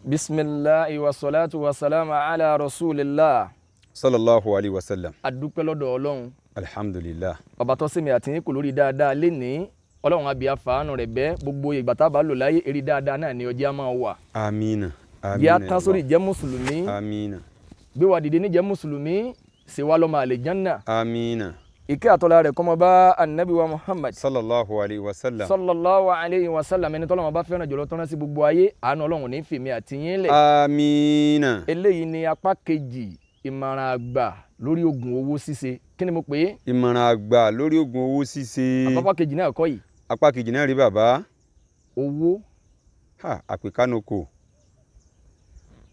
Bismillahi wa salatu wa salam ala rasulillah. Sallallahu alaihi wasallam. Adúpẹ́ lọ́dọ̀ Ọlọ́run. Alhamdulillah. Ọba tó sẹ́mi àti yín kò lórí dáadáa lénìí. Ọlọ́run àbí àfàánù rẹ̀ bẹ́ gbogbo ìgbà tá bá lò láyé eré dáadáa náà ni ọjọ́ máa wà. Amina. Amina. Bí a tán sórí jẹ́ mùsùlùmí. Amina. Gbé wa dìde ní jẹ́ mùsùlùmí. Ṣe wá lọ́mọ àlùjánnà. Amina. Ìkẹ́ àtọ́lá rẹ̀ kọ́mọ bá Annabi wa Muhammad. Sallallahu alaihi wasallam. Sallallahu alaihi wasallam. Ẹni tọ́lọ́mọ bá fẹ́ràn jùlọ tọ́ná sí gbogbo ayé. Àánú Ọlọ́run ní fèmí àti yín lẹ̀. Amina. Eléyìí ni apá kejì ìmọ̀ràn àgbà lórí ogun owó ṣíṣe. Kí ni mo pè é? Ìmọ̀ràn àgbà lórí ogun owó ṣíṣe. Apá kejì náà kọ́ yìí. Apá kejì náà rí bàbá. Owó. Àpèkánukò.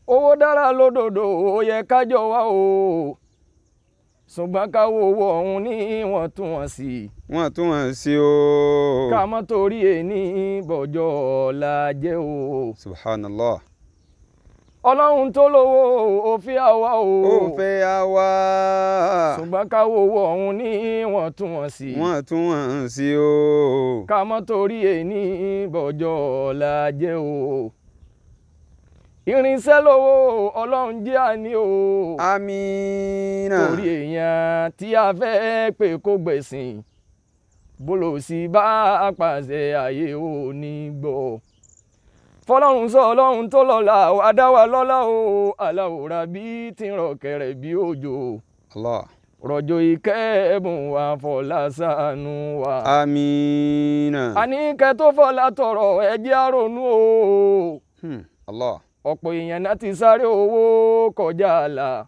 Owó dára lódodo ó yẹ kájọ wá o. Ṣùgbọ́n ká wo owó ọ̀hún ní ìwọ̀ntúnwọ̀nsì. Wọ̀ntúnwọ̀nsì o. Ká má torí ẹni bọ̀jọ́ ọ̀la jẹ́ o. Subhanallah. Ọlọ́run tó lówó ó fi àwa o. Ó fẹ́ àwa. Ṣùgbọ́n ká wo owó ọ̀hún ní ìwọ̀ntúnwọ̀nsì. Wọ̀ntúnwọ̀nsì o. Ká má torí ẹni bọ̀jọ́ ọ̀la jẹ́ o. Irinṣẹ́ lówó Ọlọ́run jẹ́ àní o. Amina. Torí èèyàn tí a fẹ́ pé kó gbẹ̀sìn bólò sí bá pàṣẹ ayé ò ní gbọ́. Fọlọ́run sọ Ọlọ́run tó lọ́la wá dá wa lọ́lá o. Aláwòrán bí tí ń rọ̀ kẹrẹ̀ bí òjò. Allah. Rọ̀jò ìkẹ́ẹ̀bùn wa fọlá ṣàánú wa. Amina. Àníkẹ́ tó fọlá tọrọ ẹ jẹ́ á ronú o. Allah. Ọ̀pọ̀ èèyàn náà ti sáré owó kọjá àlà.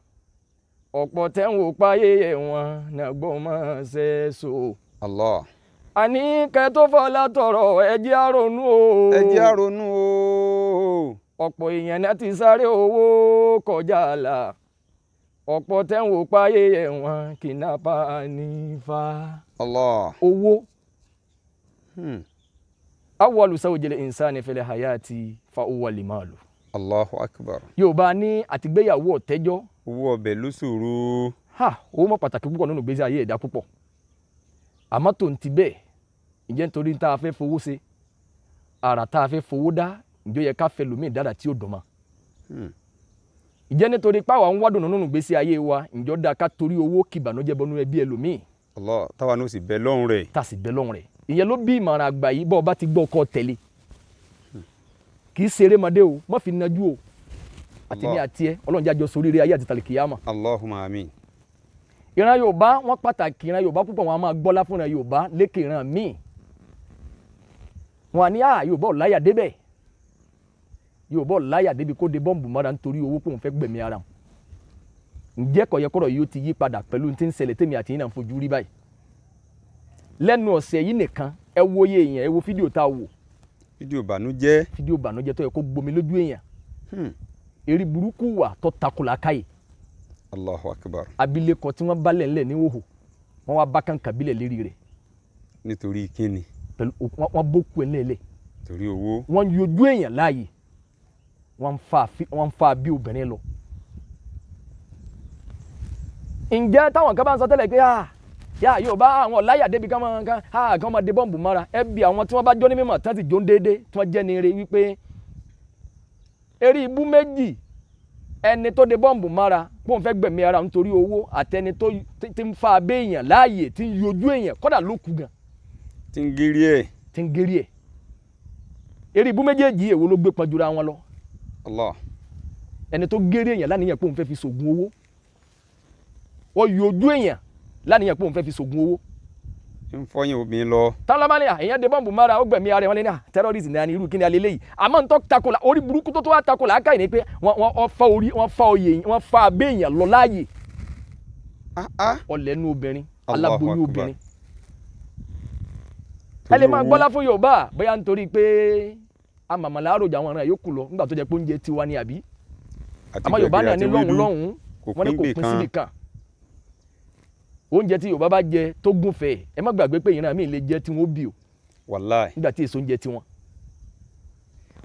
Ọ̀pọ̀ tẹ́ ń wò páyé wọn nàgbọ́n máa ṣe so. Allah. Àníkẹ́ tó fọlá tọrọ ẹ jẹ́ á ronú o. Ẹ jẹ́ á ronú o. Ọ̀pọ̀ èèyàn náà ti sáré owó kọjá àlà. Ọ̀pọ̀ tẹ́ ń wò páyé wọn kìnnàpá nífa. Allah. Owó. Awwalu zawjil insani fil hayati fa huwa limalu. Allahu akbar. Yorùbá ní àtìgbéyàwó ọ̀tẹ́jọ́. Owó ọbẹ̀ ló ṣòro. Owó mọ̀ pàtàkì púpọ̀ nínú ìgbésí ayé ẹ̀dá púpọ̀. Àmọ́ tó ń ti bẹ́ẹ̀, ǹjẹ́ nítorí tá a fẹ́ fowó ṣe, àrà tá a fẹ́ fowó dá, ǹjọ́ yẹ ká fẹ́ lòmíì dáadáa tí ó dùn mọ́. Ǹjẹ́ nítorí páwa ń wádùn nínú ìgbésí ayé wa, ǹjọ́ dáa ká torí owó kí ìbànújẹ́ bọnú ẹbí ẹlòmíì. Allah, táwa náà sì bẹ lọ́rùn rẹ̀. Tá sì bẹ lọ́rùn rẹ̀. Ìyẹn ló bí ìmọ̀ràn àgbà yìí bọ́ ọba ti gbọ́ ọkọ tẹ̀lé. Kì í ṣeré mọ́dé o, má fi najú o. Àti ní àti ẹ, Ọlọ́run jájọ sóríire ayé àti tàlìkìyàmà. Allahumma amin. Ìran Yorùbá wọ́n pàtàkì ìran Yorùbá púpọ̀ wọn a máa gbọ́lá fún ìran Yorùbá lékè ìran míì. Wọ́n á ní Yorùbá ò láyà débẹ̀. Yorùbá ò láyà débi kó de bọ́ǹbù mọ́ra nítorí owó pé òun fẹ́ gbẹ̀mí ara wọn. Ǹjẹ́ kò yẹ kọ́rọ̀ yìí ó ti yí padà pẹ̀lú tí ń ṣẹlẹ̀ tèmi àti yín náà ń fojú rí báyìí. Lẹ́nu ọ̀sẹ̀ yìí nìkan ẹ wo iye èèyàn ẹ wo fídíò tá a wò. Fídíò bànújẹ́. Fídíò bànújẹ́ tó yẹ kó gbomi lójú èèyàn. Eri burúkú wà tó takùlà káyè. Allahu akbar. Abilékọ tí wọ́n bálẹ̀ ńlẹ̀ ní hòhò wọ́n wá bá kàǹkà bílẹ̀ lérí rẹ̀. Nítorí kíni? Pẹ̀lú wọ́n bókú ẹ̀ ńlẹ̀ẹ́lẹ̀. Torí owó. Wọ́n yọjú èèyàn láàyè wọ́n ń fa bí obìnrin lọ. Ǹjẹ́ táwọn kan bá ń sọ tẹ́lẹ̀ pé Yorùbá àwọn ọ̀láyà débi kán máa de bọ́ǹbù mọ́ra ẹ bí àwọn tí wọ́n bá jọ́ ní mímọ̀ tán ti jó ń déédéé tí wọ́n jẹ́ ní ire wípé eré ibú méjì ẹni tó de bọ́ǹbù mọ́ra pọ́n fẹ́ gbẹ̀mí ara nítorí owó àtẹni tó ti ń fa abẹ́ èèyàn láàyè tí ń yọjú èèyàn kọ́dà ló kú gan. Tí ń gérí ẹ̀. Eré ibú méjèèjì èwo ló gbé pọn jura wọn lọ. Allah. Ẹni tó gérí èèyàn láníyàn pọ́n fẹ́ fi ṣògùn owó. Wọ́n yọjú èèyàn láníyàn pọ́n fẹ́ fi ṣògùn owó. Ń fọyín obìnrin lọ. Tálámánì èèyàn de bọ́ǹbù mọ́ra ó gbẹ̀mí ara wọn ní terrorist ní irú kíni alẹ́ lẹ́yìn. Àmọ́ ń tọ́ takola orí burúkú tó wá takola ká ìní pé wọ́n fa orí wọ́n fa oyè wọ́n fa abẹ́ èèyàn lọ láàyè. Ọ̀lẹ́nu obìnrin aláboyún obìnrin. Ẹ lè máa gbọ́lá fún Yorùbá bóyá nítorí pé amàmàlà àròjà àwọn ará yòókù lọ nígbà tó jẹ́ pé oúnjẹ tiwa ni àbí. Àmọ́ Yorùbá náà ní lọ́hùn wọ́n ní kò pín síbì kan. Oúnjẹ tí Yorùbá bá jẹ tó gúnfẹ̀ ẹ má gbàgbé pé ìran míì lè jẹ tí wọ́n bí o. Wàláì. Nígbà tí èso oúnjẹ tiwọn.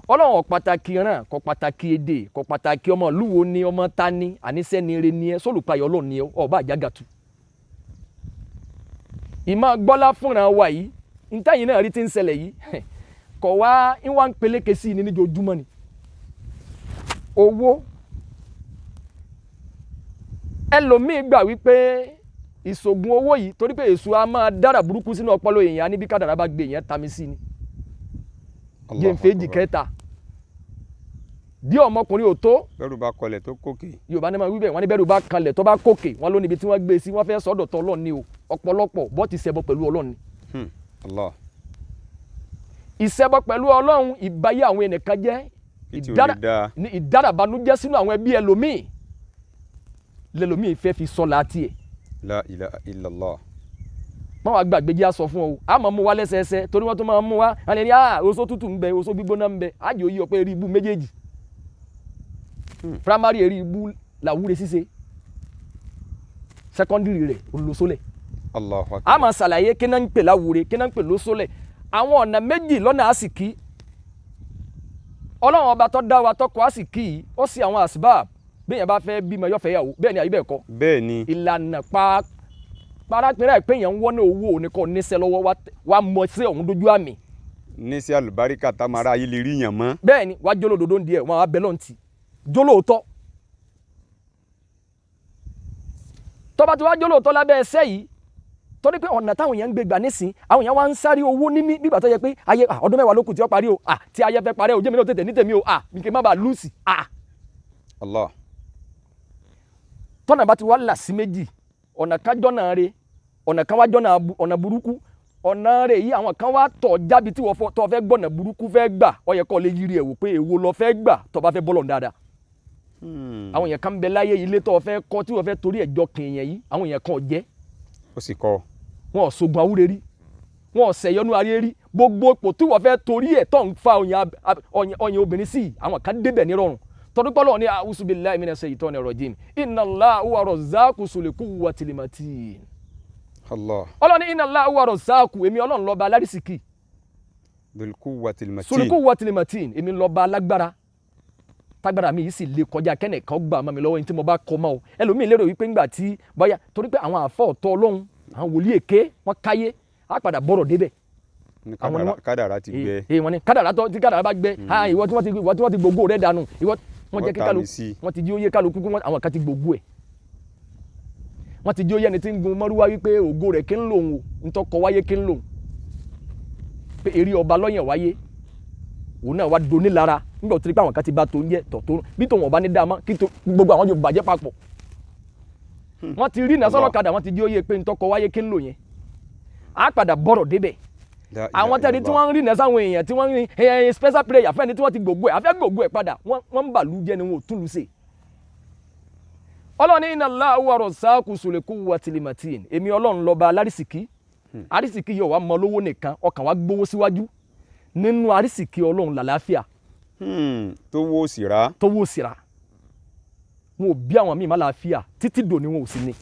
Ọlọ́run pàtàkì ìran kò pàtàkì èdè kò pàtàkì ọmọ lúwo ni ọmọ ta ni àníṣẹ́ni ire ni ẹ sólùpayọ̀ Ọlọ́run ni ẹ ọba àjàgàtù. Ìmọ̀ gbọ́lá fúnra wa yìí ntẹ́yìn náà rí ti ń ṣẹlẹ̀ yìí kọ̀ wá ń wá ń peléke sí ní níjojúmọ́ ni. owó ẹlòmíì gbà wípé ìṣògùn owó yìí torí pé èso a máa dára burúkú sínú ọpọlọ èèyàn níbi kádàrá bá gbé èèyàn tami sí ni jẹ́nfẹ́jì kẹta bí ọmọkùnrin ò tó bẹ́rù bá kọlẹ̀ tó kókè yorùbá ní ma wí bẹ́ẹ̀ wọ́n ní bẹ́rù bá kanlẹ̀ tó bá kókè wọ́n ló níbi tí wọ́n gbé sí wọ́n fẹ́ sọ́dọ̀ tọ́ ọlọ́run ni o ọ̀pọ̀lọpọ̀ bọ́ ti ṣẹbọ pẹ̀lú ọlọ́run ni. Allah. ìṣẹbọ pẹ̀lú ọlọ́run ìbáyé àwọn ẹnìkan jẹ́ ìdáràbánújẹ́ sínú àwọn ẹbí ẹlòmíì lẹ́lòmíì fẹ́ fi sọ láti ẹ̀. La ilaha illallah. wọ́n wá gbàgbé jẹ́ àsọ fún ọ a máa mú wa lẹ́sẹẹsẹ torí wọ́n tún máa mú wa àní ẹni oṣó tútù ń bẹ oṣó gbígbóná ń bẹ àjò yí ọpẹ́ rí ibú méjèèjì primary rí ibú làwúre ṣíṣe secondary rẹ̀ olóṣólẹ̀. Allahu akbar. a máa ṣàlàyé kí náà ń pè láwúre kí náà ń pè lóṣólẹ̀ àwọn ọ̀nà méjì lọ́nà àsìkí ọlọ́run ọba tó dá wa tọkọ àsìkí yìí ó sì àwọn àsìbáàb bí èèyàn bá fẹ́ bímọ yóò fẹ́ yàwó bẹ́ẹ̀ ni àyè bẹ́ẹ̀ kọ́. bẹ́ẹ̀ ni. ìlànà parápẹ́rẹ́ àìpé èèyàn ń wọ́n ní owó òní kọ́ níṣẹ́ lọ́wọ́ wa mọ̀ sí ọ̀hún dójú àmì. níṣẹ́ àlùbáríkà tá mara ayé lè rí yàn mọ́. bẹ́ẹ̀ ni wàá jóló dodo ń di ẹ̀ wọ́n á bẹ́ lọ́n ti jólóòtọ́ tọ́ba tí wàá jólóòtọ́ lábẹ́ ẹsẹ̀ yìí torí pé ọ̀nà táwọn èèyàn ń gbé gbà nísìn àwọn èèyàn wá ń sáré owó níní bí ìgbà tó yẹ pé ayé ọdún mẹ́wàá ló kù tí ó parí o tí ayé fẹ́ parẹ́ o jẹ́mi náà tètè ní tèmi o mi kì í má bàa lùsì. Allah. tọ́nà bá ti wá là sí méjì ọ̀nà kan jọ́nà re ọ̀nà kan wá jọ́nà ọ̀nà burúkú ọ̀nà rẹ̀ yìí àwọn kan wá tọ̀ jábí tí wọ́n tọ́ fẹ́ gbọ́nà burúkú fẹ́ gbà ó yẹ kó lè yiri ẹ̀ wò pé èwo lọ fẹ́ gbà tó bá fẹ́ bọ́lọ̀ dáadáa. àwọn èèyàn kan bẹ láyé ilé tó fẹ́ kọ́ tí wọ́n fẹ́ torí ẹ̀jọ́ kìnyẹn yìí àwọn èèyàn kan jẹ́. ó sì kọ́. wọn ò sogun awúre rí wọn ò sẹ̀yọnú ayé rí gbogbo ipò tí wọ́n fẹ́ torí ẹ̀ tó ń fa ọyàn obìnrin sí àwọn kan débẹ̀ nírọ̀rùn tọdún pọ́lọ́ ní a'udhu billahi minash shaitonir rajim inna Allaha huwa razzaqu zul quwwatil matin. Allah. ọlọ́ni inna Allaha huwa razzaqu èmi ọlọ́run lọ́ba alárísìkì. zul quwwatil matin. zul quwwatil matin èmi lọ́ba alágbára tágbára mi yìí sì lè kọjá kẹ́nìkan gbà mọ́ mi lọ́wọ́ yín tí mo bá kọ́ mọ́ o ẹlòmíì lérò wípé ńgbà tí báyà torí pé àwọn àfọ́ ọ̀tọ̀ ọlọ́run àwọn wòlíì èké wọ́n káyé á padà bọ́rọ̀ débẹ̀. kádàrá ti gbẹ. wọ́n ní kádàrá tí kádàrá bá gbẹ ìwọ tí wọ́n ti gbogbo rẹ̀ dànù ìwọ wọ́n jẹ́ kí kálukú wọ́n ti jí óyé kálukú àwọn kan ti gbogbo ẹ̀ wọ́n ti jí óyé ẹni tí ń gun mọ́rúwá wípé ògo rẹ̀ kí ń lòun o ntọ́kọ wáyé kí ń lòun pé eré ọba lọ́yàn wáyé òun náà wá doni lára nígbà tó ti pé àwọn kan ti bá tó ń jẹ́ tọ̀tọ̀ bí tòun ọba ní dáama kí gbogbo àwọn yóò bàjẹ́ papọ̀ wọ́n ti rí ìnásọ́rọ̀ kadà wọ́n ti jí óyé pé ntọ́kọ wáyé kí ń lò yẹn á padà bọ́rọ̀ débẹ̀ àwọn tẹ́lẹ̀ tí wọ́n ń rí nẹ́sà àwọn èèyàn tí wọ́n ń rí special prayer fẹ́ni tí wọ́n ti gbogbo ẹ̀ afẹ́ gbogbo ẹ̀ padà wọ́n ń bàlú jẹ́ ni wọn ò túlù sí. ọlọ́ni inna Allaha huwa razzaqu zul quwwatil matin èmi ọlọ́run lọ́ba alárísìkí arísìkí yóò wá mọ lówó nìkan ọkàn wá gbówó síwájú nínú arísìkí ọlọ́run làlàáfíà. tó wó síra. tó wó síra wọn ò bí àwọn míì má làáfíà títí dòní wọn ò sí ní.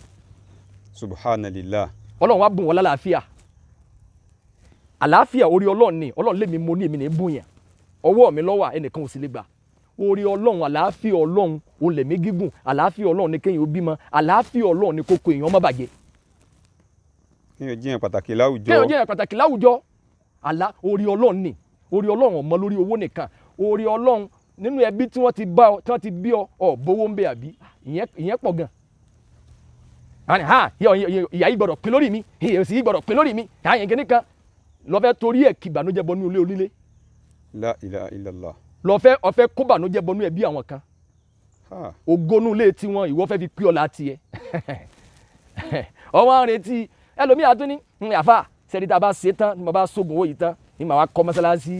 subhanallah. ọlọ́run wá bùn wọn lálàáfíà àlàáfíà orí ọlọ́run ni ọlọ́run lèmi mo ní èmi ní bùnyàn ọwọ́ mi lọ́wọ́ ẹnìkan ò sì lè gbà orí ọlọ́run àlàáfíà ọlọ́run òun lẹ̀mí gígùn àlàáfíà ọlọ́run ni kéèyàn ó bímọ àlàáfíà ọlọ́run ni kókó èèyàn má bàjẹ́. kéèyàn jiyàn pàtàkì láwùjọ. kéèyàn jiyàn pàtàkì láwùjọ orí ọlọ́run ni orí ọlọ́run ọmọ lórí owó nìkan orí ọlọ́run nínú ẹbí tí wọ́n ti bá ọ tí wọ́n ti bí ọ bówó ń bẹ àbí ìyẹn pọ̀ gan. ìyá yìí gbọ́dọ̀ pín lórí mi ìyá yìí gbọ́dọ̀ pín lórí mi àyẹ̀kẹ́ nìkan lọ́fẹ́ torí ẹ̀ kí ìbànújẹ́ bọnú ilé onílé. La ilaha illallah. ọ̀fẹ́ kó ìbànújẹ́ bọnú ẹbí àwọn kan. ògonú ilé tiwọn ìwọ fẹ́ fi pí ọ̀la tiẹ̀. ọwọ́ à ń retí ẹlòmíà tún ní àfà sẹ́ni tá a bá ṣe tán mo bá sógun owó yìí tán ní màá wá kọ́ mọ́sálásí.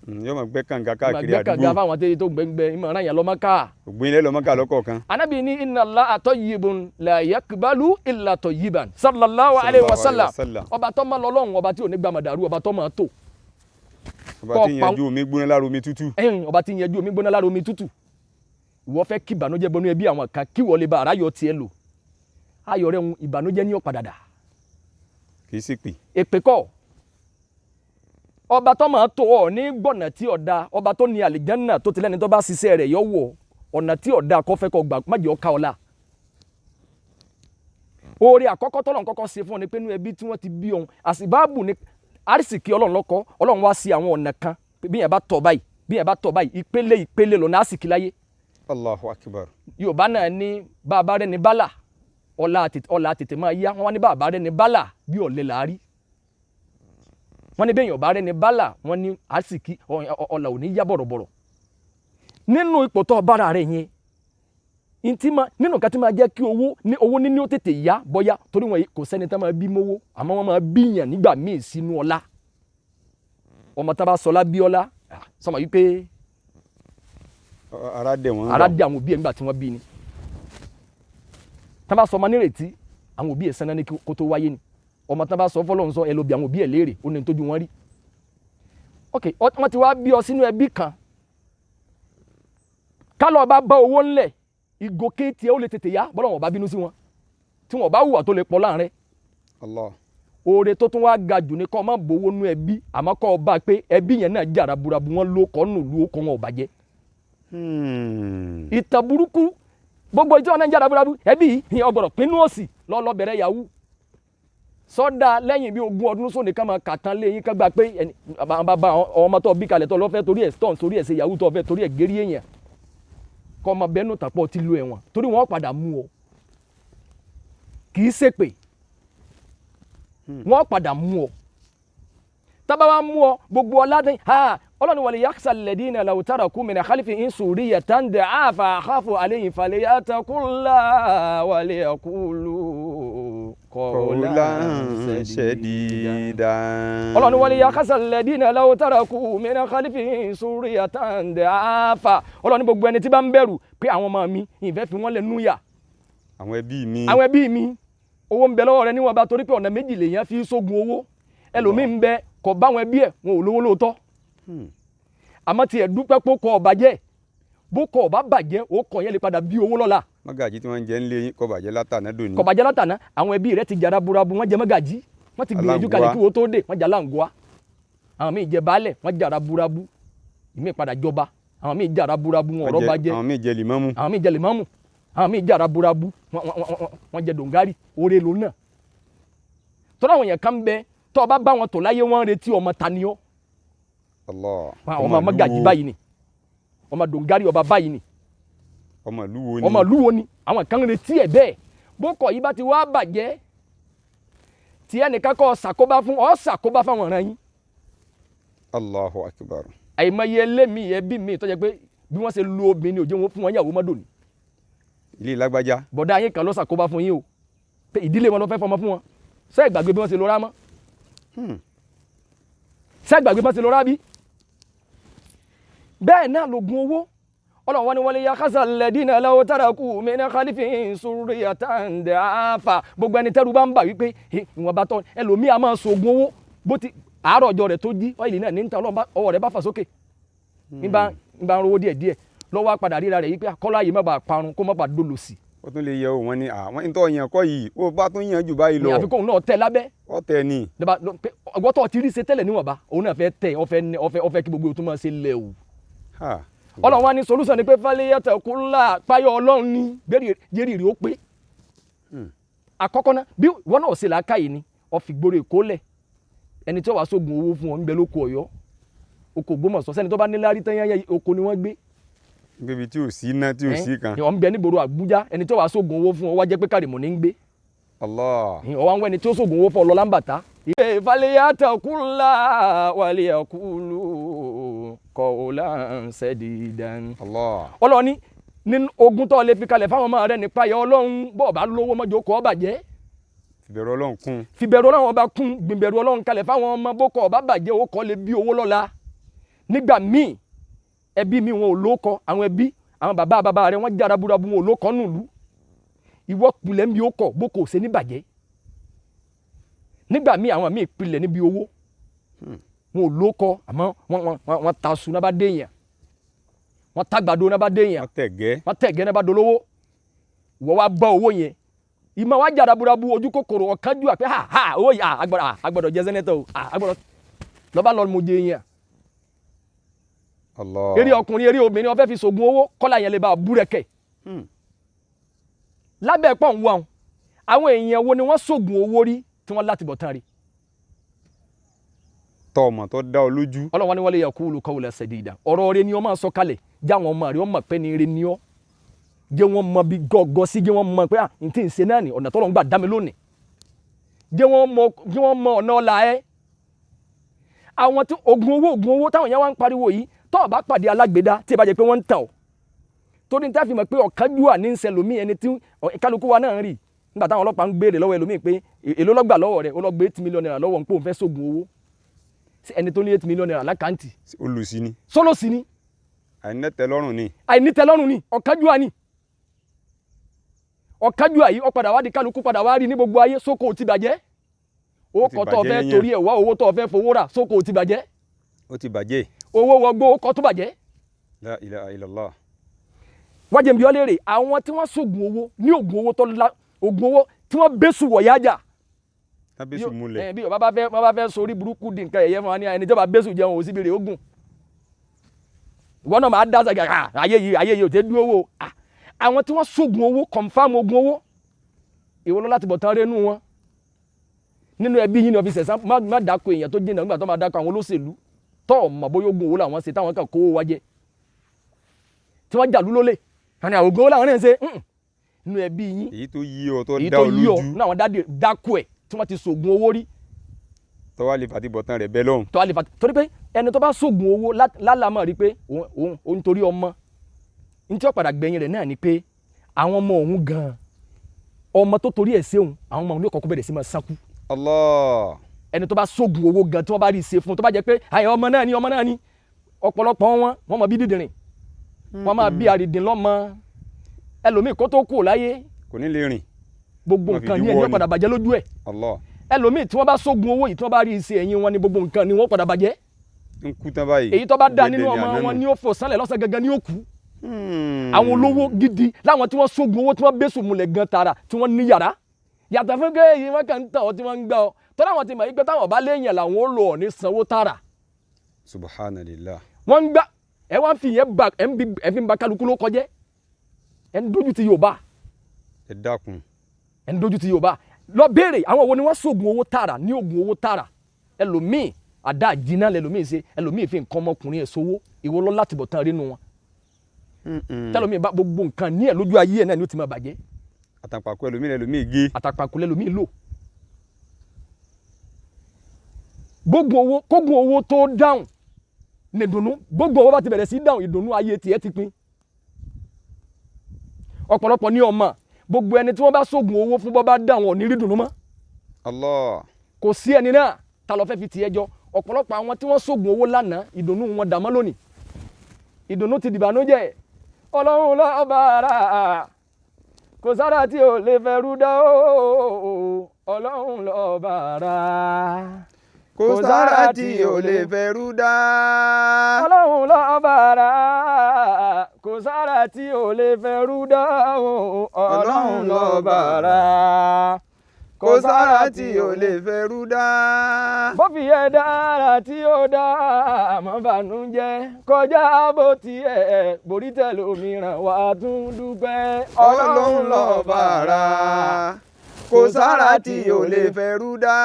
yóò máa gbẹ́ kànga káàkiri àdúgbò. gbẹ́ kànga fáwọn tẹ́lẹ̀ tó gbẹ́ngbẹ́ ìmọ̀ ọ̀ràn yẹn lọ́mọ́ká. ògbìn ilẹ̀ lọ́mọ́ká lọ́kọ̀ọ̀kan. Ànábì ní inna Allaha tayyibun la yakbalu illa tayyiban sallallahu alayhi wa sallam ọba tó máa lọ́lọ́run ọba tí ò ní gbàmọ̀ dàrú ọba tó máa tó. ọba tí yanjú omi gbóná lára omi tútù. ọba tí yanjú omi gbóná lára omi tútù. ìwọ fẹ́ kí ìbànújẹ́ bọnú ẹbí àwọn kan kí wọlé bá aráyọ tiẹ̀ lò ayọ̀ rẹ̀ ń ìbànújẹ́ ní ọ̀padàdà. kì í sì pè. èpè kọ́ ọba tó máa tó ọ ní gbọ̀nà tí ọ̀dà ọba tó ní àlìjánná tó ti lẹ́ni tó bá ṣiṣẹ́ rẹ̀ yọ wọ̀ ọ̀nà tí ọ̀dà kọ́fẹ́ kọ́ gbà má jẹ́ ọ̀ka ọ̀la. oore àkọ́kọ́ tọ́lọ́run kọ́kọ́ ṣe fún ọ ni pé inú ẹbí tí wọ́n ti bí ọ̀hún àsìbáàbù ni àrísìkí ọlọ́run lọ́kọ́ ọlọ́run wá sí àwọn ọ̀nà kan bí yẹn bá tọ̀ báyìí ìpele lọ́nà àsìkí láyé Allahu akbar. Yorùbá náà ní bàbá rẹ̀ ní bálà ọ̀la tètè máa yá wọ́n ní bàbá rẹ̀ ní bálà bí ọ̀lẹ làárí wọ́n ní bẹ́ẹ̀ yọ̀bá rẹ̀ ní bálà wọ́n ní àsìkí ọ̀la ò ní yá bọ̀rọ̀bọ̀rọ̀ nínú ipò tó bára rẹ̀ yẹn nínú nǹkan tí máa jẹ́ kí owó níní ó tètè yá bọ́yá torí wọn kò sẹ́ni tá máa bí mówó àmọ́ wọ́n máa bíyàn nígbà míì sínú ọlá ọmọ tá bá sọlá bí ọlá sọmọ yìí pé ara dẹ̀ àwọn òbí ẹ̀ nígbà tí wọ́n bí ni tá bá sọ ọmọ nírètí àwọn òbí ẹ̀ sẹ́nà ní kó tó wáyé ni ọmọ tá bá sọ fọlọ́run sọ ẹ lọ bí àwọn òbí ẹ̀ léèrè ó ní tójú wọn rí ok wọ́n ti wá bí ọ sínú ẹbí kan kálọ̀ bá owó ńlẹ̀ ìgòkè tiẹ̀ ó lè tètè yá bọ́lá wọn bá bínú sí wọn tí wọn bá hùwà tó lè pọ̀ láàrin Allah oore tó tún wá ga jù ní kọ́ ọ má bowó nú ẹbí àmọ́ kọ́ ọ bá pé ẹbí yẹn náà jàrá burabu wọn ló kọ́ nù ló kọ́ wọn ò bàjẹ́ ìtàn burúkú gbogbo ìjọ náà jàrá burabu ẹbí yìí ọgbọ̀rọ̀ pinnu òsì lọ́ọ́ bẹ̀rẹ̀ yahoo sọ́dà lẹ́yìn bí 20 ọdún sóni ká máa kàtàn lé yín ká gbà pé bàbá ọmọ tó bí kalẹ̀ tó lọ́ fẹ́ torí ẹ̀ stone torí ẹ̀ ṣe yahoo tó fẹ́ torí ẹ̀ gérí èèyàn kọ́ ọmọ bẹ́ẹ̀nù tàpọ̀ ti lu ẹ̀wọ̀n torí wọ́n padà mú ọ kì í ṣépè wọ́n padà mú ọ tábà wá mú ọ gbogbo ọládé ọlọ́ni wàlẹ̀ yakhsha alladhina law taraku min khalfihim suriyatan da'afa khafu alayhim falyattaqullaha wa liyaqulu qawlan sadidan ọlọ́ni wàlẹ̀ yakhsha alladhina law taraku min khalfihim suriyatan da'afa ọlọ́ni gbogbo ẹni tí bá ń bẹ̀rù pé àwọn ọmọ mi ìfẹ́ fi wọ́n lẹ̀ núyà àwọn ẹbí mi owó ń bẹ lọ́wọ́ rẹ níwọ̀n bá torí pé ọ̀nà méjì lèèyàn fi sógun owó ẹlòmíì ń bẹ kò bá àwọn ẹbí ẹ̀ wọn ò lówó lóòótọ́ àmọ́ tiẹ̀ dúpẹ́ pé kò bàjẹ́ bó kò bá bàjẹ́ ó kọ̀ yẹn lè padà bí owó lọ́la. mọ́gàjí tí wọ́n ń jẹ ń lé yín kò bàjẹ́ látàná dòní. kò bàjẹ́ látàná àwọn ẹbí rẹ ti jàrá burabu wọ́n jẹ mọ́gàjí wọ́n ti gbìyànjú kalẹ̀ kí wọ́n tó dé wọ́n jà láǹgọ́á àwọn míì jẹ baálẹ̀ wọ́n jàrá burabu ìmíì padà jọba àwọn míì jàrá burabu wọn ọ̀rọ̀ bàjẹ́ àwọn míì jẹ lìmọ́mù àwọn míì jàrá burabu wọ́n jẹ dòǹgárì oore ló náà tọ́lá àwọn èèyàn kan bẹ tọ́ ọ bá bá wọn tò láyé wọn retí ọmọ taniọ́ ọmọ mọ́gàjí báyìí ni ọmọ dòǹgárì ọba báyìí ni ọmọ ìlú wo ni àwọn kan retí ẹ̀ bẹ́ẹ̀ bókọ̀ yìí bá ti wá bàjẹ́ tí ẹnìkan kọ́ ṣàkóbá fún ọ ṣàkóbá fáwọn ọ̀ràn yín. Allahu akbar. àìmọye ẹlẹ́mìí ẹbí mi tó jẹ́ pé bí wọ́n ṣe lu obìnrin òjò wọn fún wọn yàwó mọ́dọ̀ ni. ilé ìlágbájá. bọ̀dá yín kan ló ṣàkóbá fún yín o pé ìdílé wọn ló fẹ́ fọmọ fún wọn ṣé ìgbàgbé bí wọ́n ṣe lọ́ra mọ́ ṣé ìgbàgbé bí wọ́n ṣe lọ́ra bí. bẹ́ẹ̀ náà lògùn owó ọlọ́run wọn ni wọ́n lè yakhsha alladhina law taraku min khalfihim surriyatan da'afa gbogbo ẹni tẹ́rù bá ń bà wípé ìwọ̀n bá tọ́ ẹlòmíì a máa sògùn owó bó ti àárọ̀ ọjọ́ rẹ̀ tó jí ọ́ìlì náà ní ń ta ọwọ́ rẹ̀ bá fà sókè ń bá ń rówó díẹ̀díẹ̀ lọ́wọ́ padà ríra rẹ̀ yìí pé kọ́lá yìí má bàa parun kó má bàa dolo sí. ó tún lè yẹ o wọn ni àwọn ìtọ́ yẹn kọ́ yìí ó bá tún yàn jù báyìí lọ. ní àfikún náà tẹ lábẹ́. ọ tẹ ni. ọgbọ́tọ̀ ti rí ṣe tẹ́lẹ̀ níwọ̀nba òun náà fẹ́ tẹ ọfẹ́ kí gbogbo tó máa ṣe lẹ̀ o. ọlọ́run wa ní solúsàn ni pé falyattaqullaha páyọ̀ ọlọ́run ní jẹ́rìí rí ó pé. àkọ́kọ́ náà bí wọ́n náà ṣe làákàyè ni ọ fi gbòòrò èkó lẹ̀ ẹni tí ó wàá sógun owó fún ọ ń bẹ lóko Ọ̀yọ́ oko Ògbómọ̀ṣọ́ sẹ́ni tó bá níláárí tán yányá oko ni wọ́n gbé. bíbi tí ò sí iná tí ò sí kan. ọ̀ ń bẹ nígboro Àbújá ẹni tí ó wàá sógun owó fún ọ wá jẹ́ pé Kàrìmọ̀ ní ń gbé. Allah. ọ̀ wá ń wẹ́ ẹni tí ó sógun owó fún ọ lọ Lámbàtà. falyattaqullaha wa liyaqulu qawlan sadidan. Allah. ọlọ́ni ní ogun tó lè fi kalẹ̀ fáwọn ọmọ rẹ nípa ẹ̀ Ọlọ́run bọ́ọ̀ bá lówó mọ́jọ́ kọ́ bàjẹ́. fìbẹ̀rù Ọlọ́run kún. fìbẹ̀rù Ọlọ́run ọba kún gbìbẹ̀rù Ọlọ́run kalẹ̀ fáwọn ọmọ bókọ̀ ọba bàjẹ́ ó kọ́ lè bí owó lọ́la. nígbà míì ẹbí mi wọn ò lóko àwọn ẹbí àwọn bàbá rẹ wọn jára burabu wọn ò lóko nùlú ìwọ pilẹ̀ níbi ó kọ̀ bókọ̀ ò ṣe ní bàjẹ́. nígbà míì àwọn míì pilẹ̀ níbi owó wọn ò lóko àmọ́ wọn ta su náà bá dé yẹn wọn ta gbàdo náà bá dé yẹn wọn tẹ̀gẹ́ náà bá dolówó ìwọ wa bá owó yẹn ìmọ̀ wa jára burabu ojú kòkòrò ọ̀kánjú àpẹ́ owó yìí agbọ́dọ̀ jẹ́ sẹ́nẹ́tọ̀ o agbọ́dọ̀ lọ́ba lọ́ọ́ mo jẹ yẹn. Allah. eré ọkùnrin eré obìnrin wọ́n fẹ́ fi sògùn owó kọ́lá yẹn lè bá búrẹ́kẹ̀. lábẹ́ pọ̀ ń wá wọn àwọn èèyàn wo ni wọ́n sògùn owó rí tí wọ́n láti bọ̀ tán rí. tọmọ tó dá ọ lójú. ọlọ́wọ́n ni wọ́n lè yaqulu qawlan sadida ọ̀rọ̀ rẹ ni wọ́n máa sọ kalẹ̀ já wọn ọmọ rẹ wọ́n mọ̀ pé ní rẹ ni ọ́ jẹ́ wọ́n mọ bí gọ́gọ́ sí, jẹ́ wọ́n mọ pé n tí ń ṣe náà ni ọ̀nà tọ́lọ́run gbà dá mi lónìí, jẹ́ wọ́n mọ ọ̀nà ọ̀la ẹ̀. àwọn tí ogun owó táwọn yẹn wá ń pariwo yìí tó o bá pàdé alágbèédá tí ì bá jẹ́ pé wọ́n ń tàn ọ́ torí níta fi mọ̀ pé ọ̀kánjúwà ní ń ṣe ẹlòmíì ẹni tí kálukú wa náà ń rí nígbà táwọn ọlọ́pàá ń béèrè lọ́wọ́ ẹlòmíì pé èló lọ́gbà lọ́wọ́ rẹ̀ ó lọ gbé 8 million naira lọ́wọ́ ń pò ń fẹ́ sógun owó ẹni tó ní 8 million naira lákàntì. olùsí ni. sólòsí ni. àìnítẹ́lọ́rùn ni. àìnítẹ́lọ́rùn ni ọ̀kánjúwà ni. ọ̀kánjúwà yìí ó padà wá di kálukú padà wá rí ní gbogbo ayé sóko ti bàjẹ́. owó kọ́ tó fẹ́ torí ẹ̀ wá owó tó fẹ́ fowó rà sóko ti bàjẹ́. ó ti bàjẹ́. owó wọgbó ó kọ́ tó bàjẹ́. La ilaha illallah. wájẹ̀ ń bí ọ léèrè àwọn tí wọ́n sógun owó ní oògùn owó tó la oògùn owó tí wọ́n bẹ́sù wọ̀ yájà. bẹ́sù múlẹ̀. bí ọba bá fẹ́ sórí burúkú di nǹkan ẹ̀yẹ fún wa ní ẹni tó bá bẹ́sù jẹun òsì bèrè ogun. ìwọ náà máa dá sàgà ayé yìí ò tẹ́ dúró wò. àwọn tí wọ́n sógun owó confam ogun owó ìwọ ló láti bọ̀ tán rénú wọn. nínú ẹbí yìí ní ọ́fíìsì ẹ̀sán má dáko èèyàn tó jìnnà nígbà tó máa dáko àwọn olóṣèlú tó ọmọ bóyá ogun owó làwọn ṣe táwọn kan kówó wájẹ tí wọ́n jàlú lólè àní àwọn ogun owó làwọn náà ń ṣe nínú ẹbí yín èyí tó yí ọ tó dá ọ lójú nínú àwọn dáko ẹ̀ tí wọ́n ti sògùn owó rí tó wá lè fàtí bọ̀tán rẹ̀ bẹ́ẹ̀ lọ́hùn. tó wá lè fàtí torí pé ẹni tó bá sògùn owó lálàmọ́ rí pé òun torí ọmọ ní tí ó padà gbẹ̀yìn rẹ̀ náà ni pé àwọn ọmọ òun gan-an ọmọ tó torí ẹ̀ ṣeun àwọn ọmọ òun ló kọ́kọ́ bẹ̀rẹ̀ sí máa sánkú. Allah. ẹni tó bá sógun owó gan tí wọ́n bá rí ṣe fún tó bá jẹ́ pé àyè ọmọ náà ni ọ̀pọ̀lọpọ̀ wọ́n mọ bí dídìrín wọ́n máa bí àrídìn lọ́mọ ẹlòmíì kó tó kù láyé kò ní lè rìn gbogbo nǹkan ní ẹ̀yìn padà bàjẹ́ lójú ẹ̀. Allah. ẹlòmíì tí wọ́n bá sógun owó yìí tí wọ́n bá rí ṣe ẹ̀yìn wọn ni gbogbo nǹkan ni wọ́n padà bàjẹ́. ń kú tán báyìí. èyí tó bá dá nínú ọmọ wọn ni ó fò sánlẹ̀ lọ́sàn gangan ni ó kú. àwọn olówó gidi láwọn tí wọ́n sógun owó tí wọ́n bẹ́sùn mulẹ̀ gan tara tí wọ́n ní yàrá yàtọ̀ fún kéèyàn wọn kàn ń tàn ọ́ tí wọ́n ń gbà ọ́ tọ́lá àwọn ti mọ̀ yí pé táwọn bá léèyàn làwọn ó lò ọ́ ní sanwó tààrà. subhanallah. wọ́n ń gbà ẹ wá ń fi yẹn ba ẹ fi ń ba kálukú ló kọjẹ́ ẹ ń dojú ti Yorùbá. ẹ dákun. ẹ ń dojú ti Yorùbá lọ béèrè àwọn wo ni wọ́n sóògùn owó tààrà ní oògùn owó tààrà ẹlòmíì àdá àjìnà lẹlòmíì ṣe ẹlòmíì fi nǹkan ọmọkùnrin ẹ̀ sówó ìwọ lọ láti bọ̀ tán rí nu wọn. tẹlòmíì bá gbogbo nǹkan ní ẹ̀ lójú ayé ẹ̀ náà ni ó ti máa bàjẹ́. àtàpàkù ẹlòmíì gé. àtàpàkù ẹlòmíì lò. kógun owó tó dáhùn ní ìdùnnú gbogbo owó bá ti bẹ̀rẹ̀ sí dáhùn ìdùnnú ayé tiẹ̀ ti pin. ọ̀pọ̀lọpọ̀ ní ọmọ gbogbo ẹni tí wọ́n bá sógun owó fún bọ́ bá dáhùn ò ní rí dùnnú mọ́. Allah. kò sí ẹni náà ta ló fẹ́ fi tiẹ̀ jọ ọ̀pọ̀lọpọ̀ àwọn tí wọ́n sógun owó lánàá ìdùnnú wọn dàmọ́ lónìí ìdùnnú ti dìbànújẹ́ ọlọ́run ló bá ara kò sára tí ò lè fẹ́ rú dá o ọlọ́run ló bá ara kò sára tí ò lè fẹ́ rú dá. ọlọ́run ló bá ara kò sára tí ò lè fẹ́ rú dá o ọlọ́run ló bá ara kò sára tí ò lè fẹ́ rú dá. bó fi yẹ dára tí ó dá àmọ́ bànújẹ́ kọjá bó tiẹ̀ borí tẹlòmíràn wà tún dúpẹ́ ọlọ́run ló bá ara kò sára tí ò lè fẹ́ rú dá.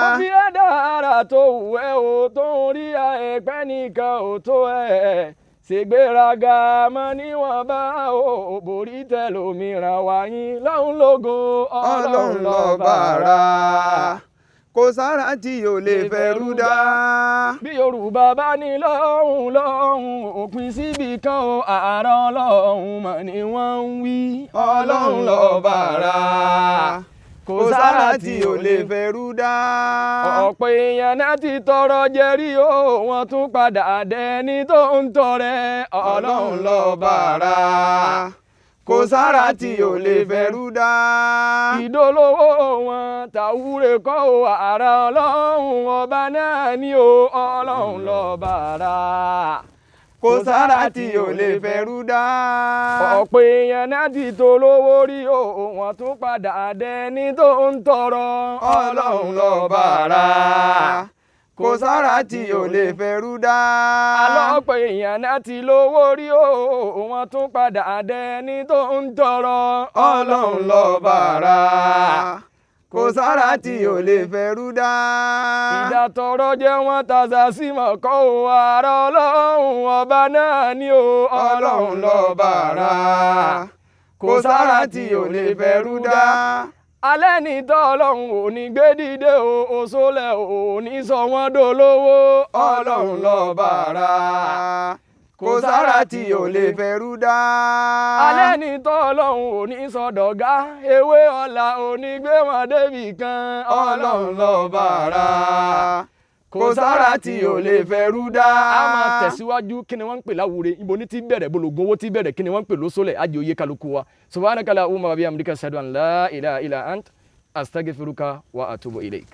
bó fi yẹ dára tó wù ẹ́ o tó ń rí ẹ̀pẹ́ nìkan ò tó ẹ̀ ṣègbéraga mọ́ níwọ̀n bá o borí tẹlòmíràn wáyé lọ́hùn lógo ọlọ́run ló bá ara kò sára tí ò lè fẹ́ rú dá. bí Yorùbá bá ní lọ́hùn òpin síbi kan o àárọ̀ ọlọ́hun mọ̀ ni wọ́n ń wí ọlọ́run ló bá ara kò sára tí ò lè fẹ́ rú dá. ọ̀pọ̀ èèyàn náà ti tọrọ jẹrí o wọ́n tún padà dẹni tó ń tọrẹ ọlọ́run ló bá ara kò sára tí ò lè fẹ́ rú dá. ìdólówó wọn tàwúrè kọ́ o àrà ọlọ́run ọba náà ni o ọlọ́run ló bá ara kò sára tí ò lè fẹ́ rú dá. ọ̀pọ̀ èèyàn náà ti tolówó rí o wọ́n tún padà dẹni tó ń tọrọ ọlọ́run ló bá ara kò sára tí ò lè fẹ́ rú dá. alọ́pọ̀ èèyàn náà ti lówó rí o wọ́n tún padà dẹni tó ń tọrọ ọlọ́run ló bá ara kò sára tí ò lè fẹ́rú dá. ìdàtọ̀rọ̀ jẹ́ wọ́n tàṣà sí mọ̀kọ́ o ara ọlọ́run ọba náà ni o ọlọ́run lọ́ba ara kò sára tí ò lè fẹ́rú dá. alẹ́ ní tọ́lọ́run ò ní gbé dìde o òṣòlẹ̀ ò ní sọ wọ́n dolówó ọlọ́run lọ́ba ara kò sára tí ò lè fẹ́rú dá. alẹ́ ní tọ́lọ́run ò ní sọdọ̀gá ewé ọ̀la ò ní gbé wọn débì kan ọlọ́run lọ́ba ara kò sára tí ò lè fẹ́rú dá. a máa tẹ̀síwájú kí ni wọ́n ń pè láwùre ibo ní ti bẹ̀rẹ̀ bològùn owó ti bẹ̀rẹ̀ kí ni wọ́n ń pè lóṣòlẹ̀ àjẹ́ òye kálukú wa subhanaka allahumma wa bihamdika ashhadu an la ilaha illa ant astaghfiruka wa atubu ilayk.